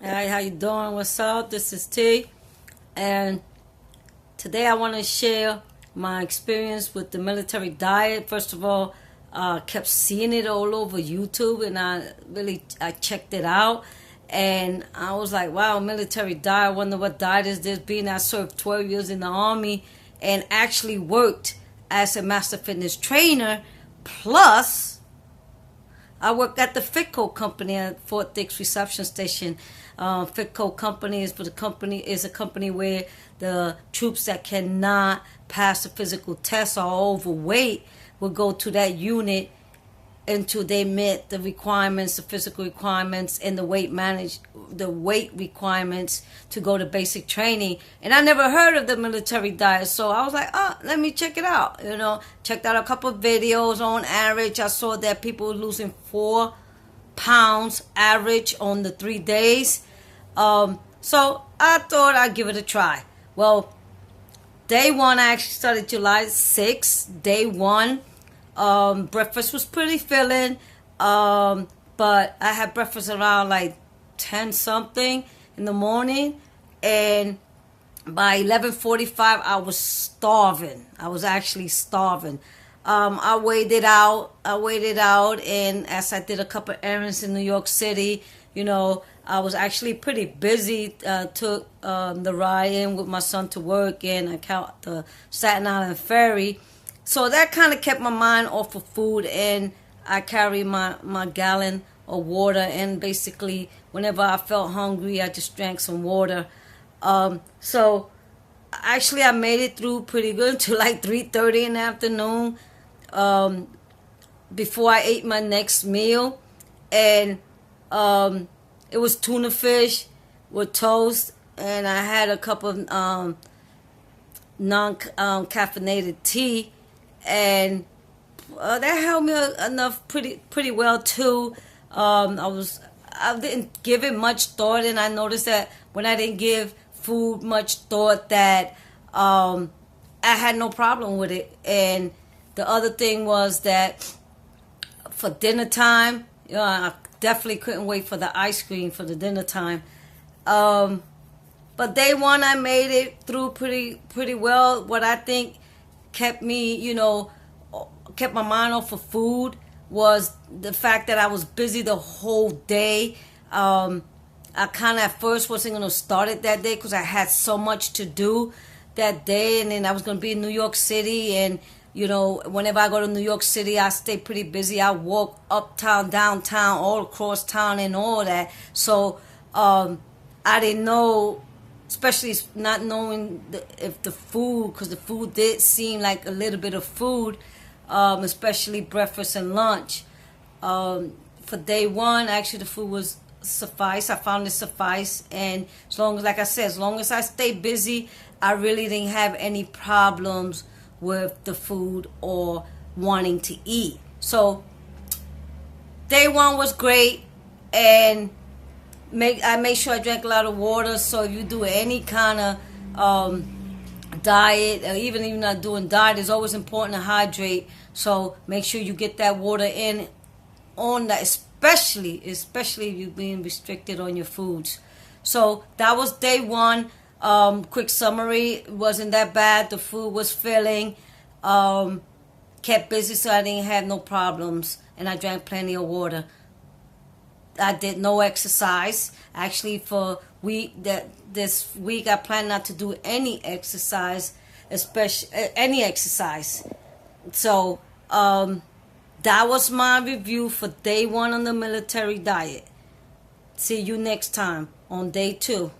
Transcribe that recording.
Hi, how you doing? What's up? This is T, and today I want to share my experience with the military diet. First of all, kept seeing it all over YouTube, and I checked it out, and I was like, wow, military diet. I wonder what diet is this? Being I served 12 years in the army and actually worked as a master fitness trainer, plus I work at the Fitco company at Fort Dix Reception Station. Fitco company is a company where the troops that cannot pass the physical test or are overweight will go to that unit until they met the requirements, the physical requirements, and the weight requirements to go to basic training. And I never heard of the military diet, so I was like, oh, let me check it out. Checked out a couple of videos. On average, I saw that people were losing 4 pounds average on the 3 days. So I thought I'd give it a try. Well, day one, I actually started July 6th. Day one, breakfast was pretty filling, but I had breakfast around like 10 something in the morning, and by 11:45 I was starving. I was actually starving. I waited out, and as I did a couple errands in New York City, I was actually pretty busy. Took the ride in with my son to work, and I caught the Staten Island ferry. So that kind of kept my mind off of food, and I carried my gallon of water, and basically whenever I felt hungry, I just drank some water. So actually I made it through pretty good to like 3:30 in the afternoon, before I ate my next meal. And it was tuna fish with toast, and I had a cup of non-caffeinated tea, and that helped me enough pretty well too. I didn't give it much thought, and I noticed that when I didn't give food much thought, that I had no problem with it. And the other thing was that for dinner time, I definitely couldn't wait for the ice cream for the dinner time. But day one, I made it through pretty well. What I think kept me, kept my mind off of food was the fact that I was busy the whole day. I kind of at first wasn't going to start it that day because I had so much to do that day, and then I was going to be in New York City, and whenever I go to New York City, I stay pretty busy. I walk uptown, downtown, all across town and all that. So I didn't know, especially not knowing if the food, because the food did seem like a little bit of food, especially breakfast and lunch. For day one, actually the food was suffice. I found it suffice. And as long as, like I said, as long as I stay busy, I really didn't have any problems with the food or wanting to eat. So day one was great, and I made sure I drank a lot of water. So if you do any kind of diet, or even if you're not doing diet, it's always important to hydrate. So make sure you get that water in on that, especially if you're being restricted on your foods. So that was day one. Quick summary, it wasn't that bad. The food was filling. Kept busy, so I didn't have no problems, and I drank plenty of water. I did no exercise. Actually, for this week, I plan not to do any exercise, especially any exercise. So that was my review for day one on the military diet. See you next time on day two.